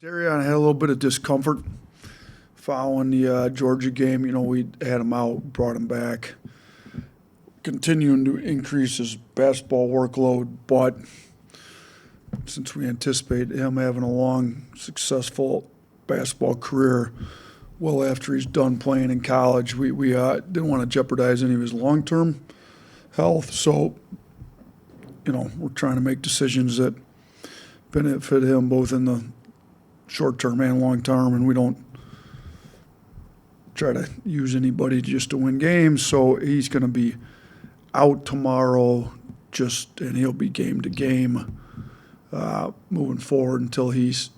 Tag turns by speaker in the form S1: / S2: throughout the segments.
S1: Darion had a little bit of discomfort following the Georgia game. We had him out, brought him back, continuing to increase his basketball workload. But since we anticipate him having a long, successful basketball career well after he's done playing in college, we didn't want to jeopardize any of his long-term health. So, we're trying to make decisions that benefit him both in the short term and long term, and we don't try to use anybody just to win games. So he's going to be out tomorrow, and he'll be game to game moving forward until he's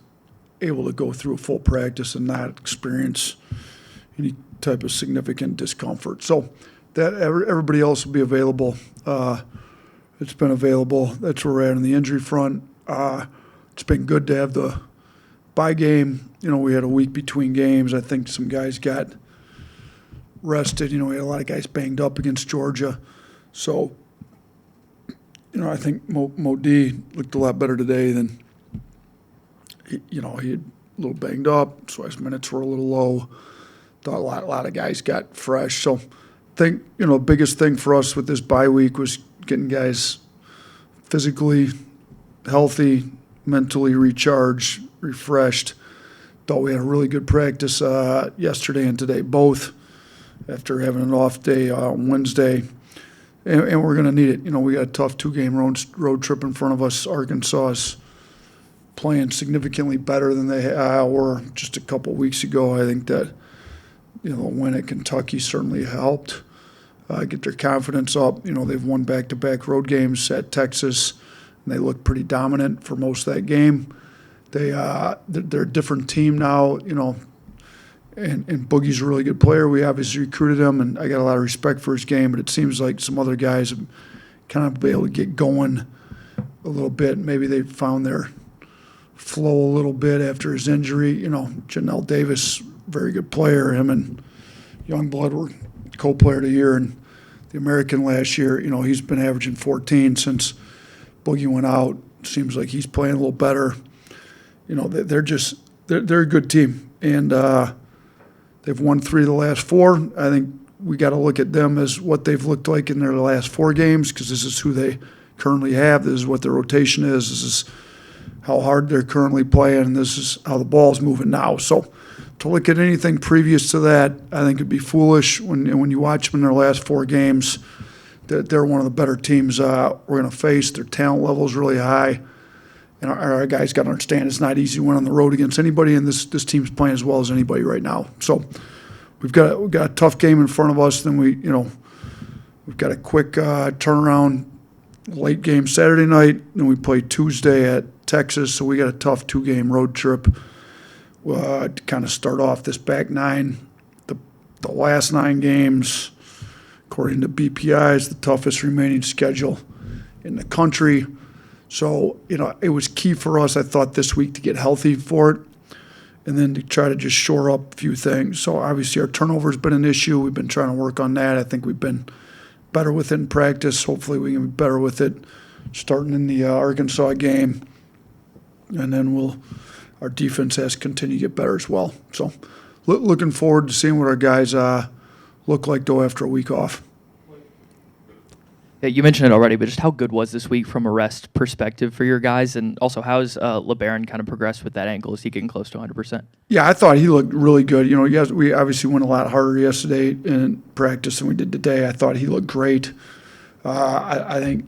S1: able to go through a full practice and not experience any type of significant discomfort. So that everybody else will be available. It's been available. That's where we're at on the injury front. It's been good to have the bye game. We had a week between games. I think some guys got rested. We had a lot of guys banged up against Georgia. So, I think Mo D looked a lot better today than, he had a little banged up, so his minutes were a little low. Thought a lot of guys got fresh. So, I think, biggest thing for us with this bye week was getting guys physically healthy, mentally recharged, refreshed. Thought we had a really good practice yesterday and today, both after having an off day on Wednesday. And we're going to need it. We got a tough two-game road trip in front of us. Arkansas is playing significantly better than they were just a couple weeks ago. I think that the win at Kentucky certainly helped get their confidence up. They've won back-to-back road games at Texas, and they look pretty dominant for most of that game. They're a different team now, and Boogie's a really good player. We obviously recruited him, and I got a lot of respect for his game, but it seems like some other guys have kind of been able to get going a little bit. Maybe they found their flow a little bit after his injury. Janelle Davis, very good player. Him and Youngblood were co-player of the year in the American last year. He's been averaging 14 since Boogie went out. Seems like he's playing a little better. They're a good team, and they've won 3 of the last 4. I think we got to look at them as what they've looked like in their last 4 games, because this is who they currently have. This is what their rotation is. This is how hard they're currently playing, and this is how the ball's moving now. So to look at anything previous to that, I think it'd be foolish. When you watch them in their last 4 games, they're one of the better teams we're going to face. Their talent level is really high. And our guys got to understand it's not easy to win on the road against anybody, and this team's playing as well as anybody right now. So we've got a tough game in front of us. Then we've got a quick turnaround late game Saturday night. Then we play Tuesday at Texas, so we got a tough 2-game road trip to kind of start off this back 9. The last 9 games, according to BPI, is the toughest remaining schedule in the country. So, it was key for us, I thought, this week to get healthy for it and then to try to just shore up a few things. So, obviously, our turnover's been an issue. We've been trying to work on that. I think we've been better with it in practice. Hopefully, we can be better with it starting in the Arkansas game. And then our defense has to continue to get better as well. So, looking forward to seeing what our guys look like, though, after a week off.
S2: Yeah, you mentioned it already, but just how good was this week from a rest perspective for your guys? And also, how has LeBaron kind of progressed with that ankle? Is he getting close to 100%?
S1: Yeah, I thought he looked really good. We obviously went a lot harder yesterday in practice than we did today. I thought he looked great. I think,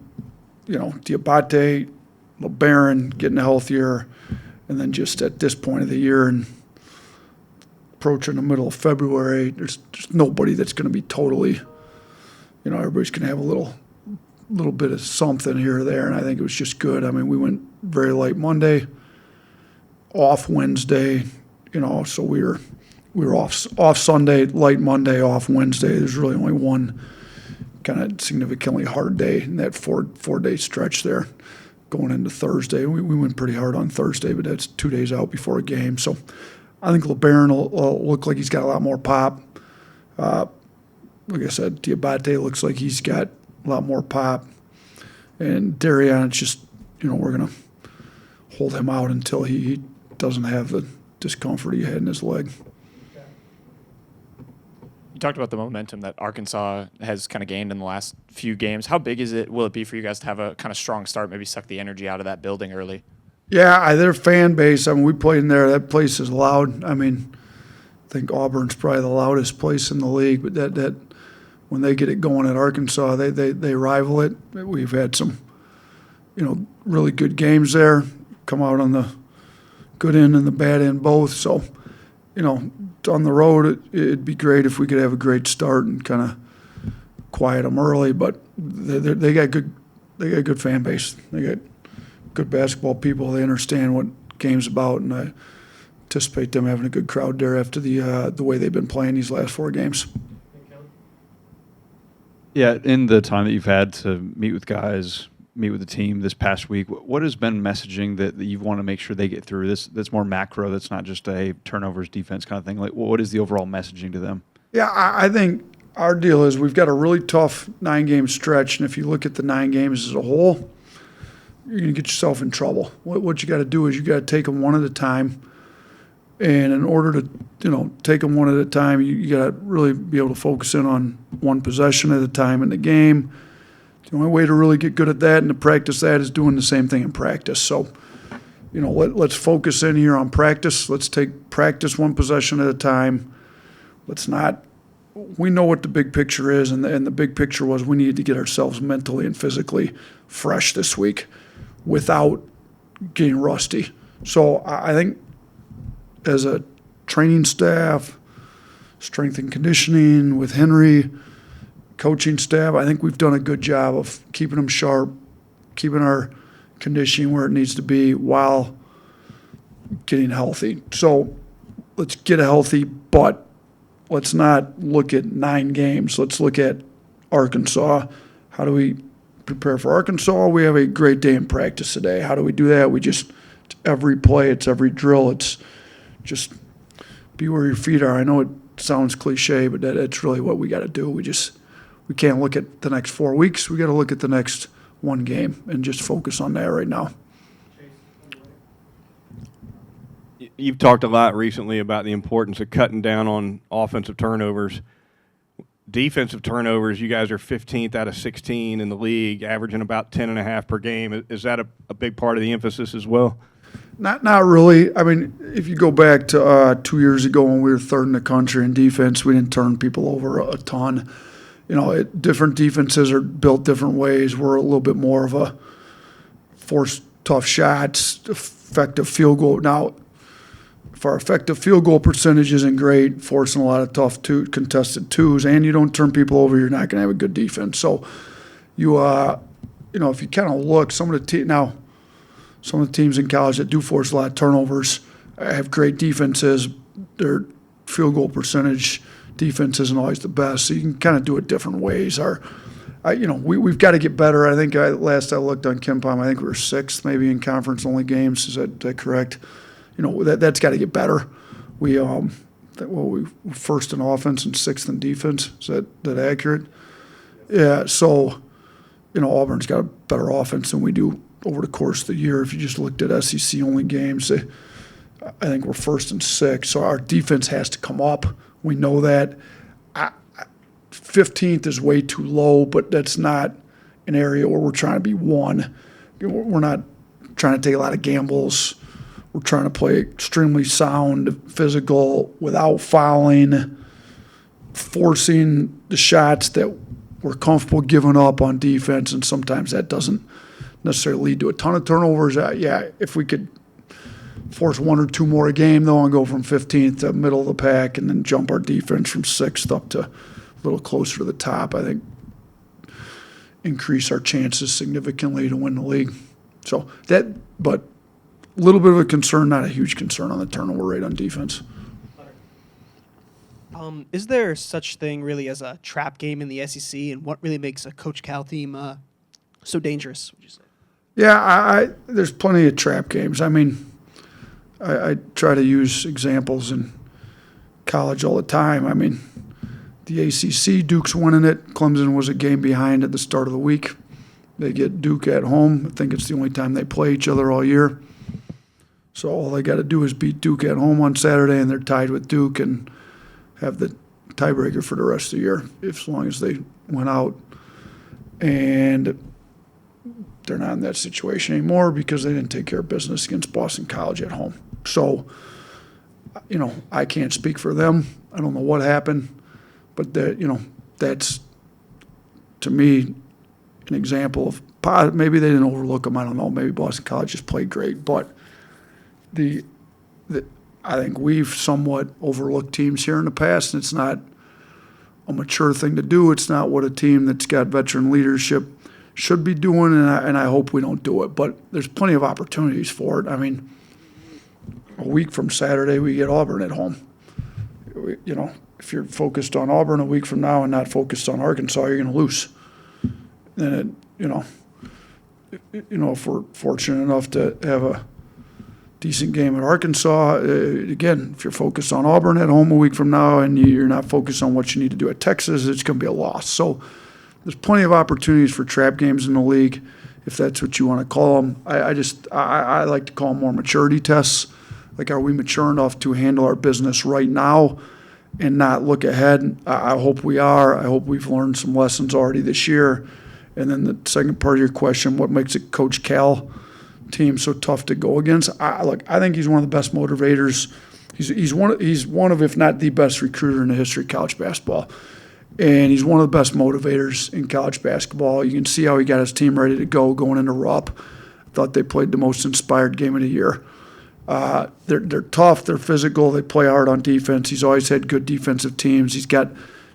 S1: Diabate, LeBaron getting healthier, and then just at this point of the year and approaching the middle of February, there's nobody that's going to be totally, everybody's going to have a little bit of something here or there, and I think it was just good. I mean, we went very light Monday, off Wednesday, so we were off Sunday, light Monday, off Wednesday. There's really only one kind of significantly hard day in that four-day stretch there going into Thursday. We went pretty hard on Thursday, but that's 2 days out before a game. So I think LeBaron will look like he's got a lot more pop. Like I said, Diabate looks like he's got a lot more pop. And Darion, it's just, we're going to hold him out until he doesn't have the discomfort he had in his leg.
S3: You talked about the momentum that Arkansas has kind of gained in the last few games. How big will it be for you guys to have a kind of strong start, maybe suck the energy out of that building early?
S1: Yeah, their fan base, I mean, we played in there. That place is loud. I mean, I think Auburn's probably the loudest place in the league, but that when they get it going at Arkansas, they rival it. We've had some, really good games there, come out on the good end and the bad end both. So, on the road, it'd be great if we could have a great start and kind of quiet them early. But they got good fan base. They got good basketball people. They understand what game's about, and I anticipate them having a good crowd there after the way they've been playing these last 4 games.
S4: Yeah, in the time that you've had to meet with guys, meet with the team this past week, what has been messaging that you want to make sure they get through? That's more macro, that's not just a turnovers defense kind of thing. Like, what is the overall messaging to them?
S1: Yeah, I think our deal is we've got a really tough 9-game stretch, and if you look at the 9 games as a whole, you're going to get yourself in trouble. What you got to do is you got to take them one at a time, and in order to take them one at a time, you got to really be able to focus in on one possession at a time in the game. The only way to really get good at that and to practice that is doing the same thing in practice. So, let's focus in here on practice. Let's take practice one possession at a time. We know what the big picture is, and the big picture was we needed to get ourselves mentally and physically fresh this week without getting rusty. So I think as a training staff, strength and conditioning with Henry, coaching staff, I think we've done a good job of keeping them sharp, keeping our conditioning where it needs to be while getting healthy. So let's get healthy, but let's not look at 9 games. Let's look at Arkansas. How do we prepare for Arkansas? We have a great day in practice today. How do we do that? It's every play, it's every drill, it's just be where your feet are. I know it sounds cliche, but that's really what we got to do. We can't look at the next 4 weeks. We got to look at the next 1 game and just focus on that right now.
S5: You've talked a lot recently about the importance of cutting down on offensive turnovers. Defensive turnovers, you guys are 15th out of 16 in the league, averaging about 10.5 per game. Is that a big part of the emphasis as well?
S1: Not really. I mean, if you go back to 2 years ago when we were 3rd in the country in defense, we didn't turn people over a ton. Different defenses are built different ways. We're a little bit more of a force tough shots, effective field goal. Now, if our effective field goal percentage isn't great, forcing a lot of tough contested twos, and you don't turn people over, you're not going to have a good defense. So, if you kind of look, some of the teams in college that do force a lot of turnovers have great defenses. Their field goal percentage defense isn't always the best, so you can kind of do it different ways. We've got to get better. I think last I looked on KenPom, I think we were 6th maybe in conference-only games. Is that correct? That's got to get better. We were 1st in offense and 6th in defense. Is that accurate? Yeah. So, Auburn's got a better offense than we do over the course of the year. If you just looked at SEC-only games, I think we're 1st and 6th. So our defense has to come up. We know that. 15th is way too low, but that's not an area where we're trying to be 1. We're not trying to take a lot of gambles. We're trying to play extremely sound, physical, without fouling, forcing the shots that we're comfortable giving up on defense, and sometimes that doesn't necessarily lead to a ton of turnovers. If we could force 1 or 2 more a game, though, and go from 15th to middle of the pack and then jump our defense from 6th up to a little closer to the top, I think increase our chances significantly to win the league. So but a little bit of a concern, not a huge concern on the turnover rate on defense.
S6: Is there such thing really as a trap game in the SEC, and what really makes a Coach Cal team so dangerous, would you say?
S1: Yeah, there's plenty of trap games. I mean, I try to use examples in college all the time. I mean, the ACC, Duke's winning it. Clemson was a game behind at the start of the week. They get Duke at home. I think it's the only time they play each other all year. So all they got to do is beat Duke at home on Saturday, and they're tied with Duke and have the tiebreaker for the rest of the year, as long as they went out. And they're not in that situation anymore because they didn't take care of business against Boston College at home. So, I can't speak for them. I don't know what happened, but that's, to me, an example of maybe they didn't overlook them. I don't know. Maybe Boston College just played great, but I think we've somewhat overlooked teams here in the past, and it's not a mature thing to do. It's not what a team that's got veteran leadership should be doing, and I hope we don't do it. But there's plenty of opportunities for it. I mean, a week from Saturday, we get Auburn at home. If you're focused on Auburn a week from now and not focused on Arkansas, you're going to lose. And if we're fortunate enough to have a decent game at Arkansas, again, if you're focused on Auburn at home a week from now and you're not focused on what you need to do at Texas, it's going to be a loss. So there's plenty of opportunities for trap games in the league, if that's what you want to call them. I like to call them more maturity tests. Like, are we mature enough to handle our business right now and not look ahead? I hope we are. I hope we've learned some lessons already this year. And then the second part of your question, what makes a Coach Cal team so tough to go against? I think he's one of the best motivators. He's one of, if not the best recruiter in the history of college basketball. And he's one of the best motivators in college basketball. You can see how he got his team ready to go going into Rupp. I thought they played the most inspired game of the year. They're tough, they're physical, they play hard on defense. He's always had good defensive teams. He's got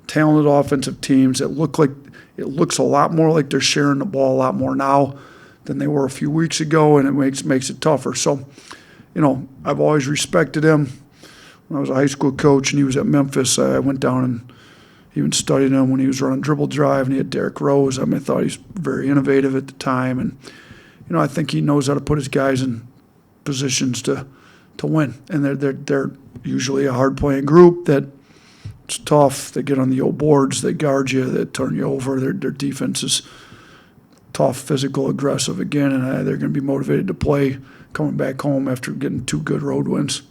S1: talented offensive teams that looks a lot more like they're sharing the ball a lot more now than they were a few weeks ago, and it makes it tougher. So, I've always respected him. When I was a high school coach and he was at Memphis, I went down and even studied him when he was running dribble drive, and he had Derrick Rose. I thought he was very innovative at the time, and I think he knows how to put his guys in positions to win. And they're usually a hard playing group that it's tough. They get on the old boards, they guard you, they turn you over. Their defense is tough, physical, aggressive again, and they're going to be motivated to play coming back home after getting 2 good road wins.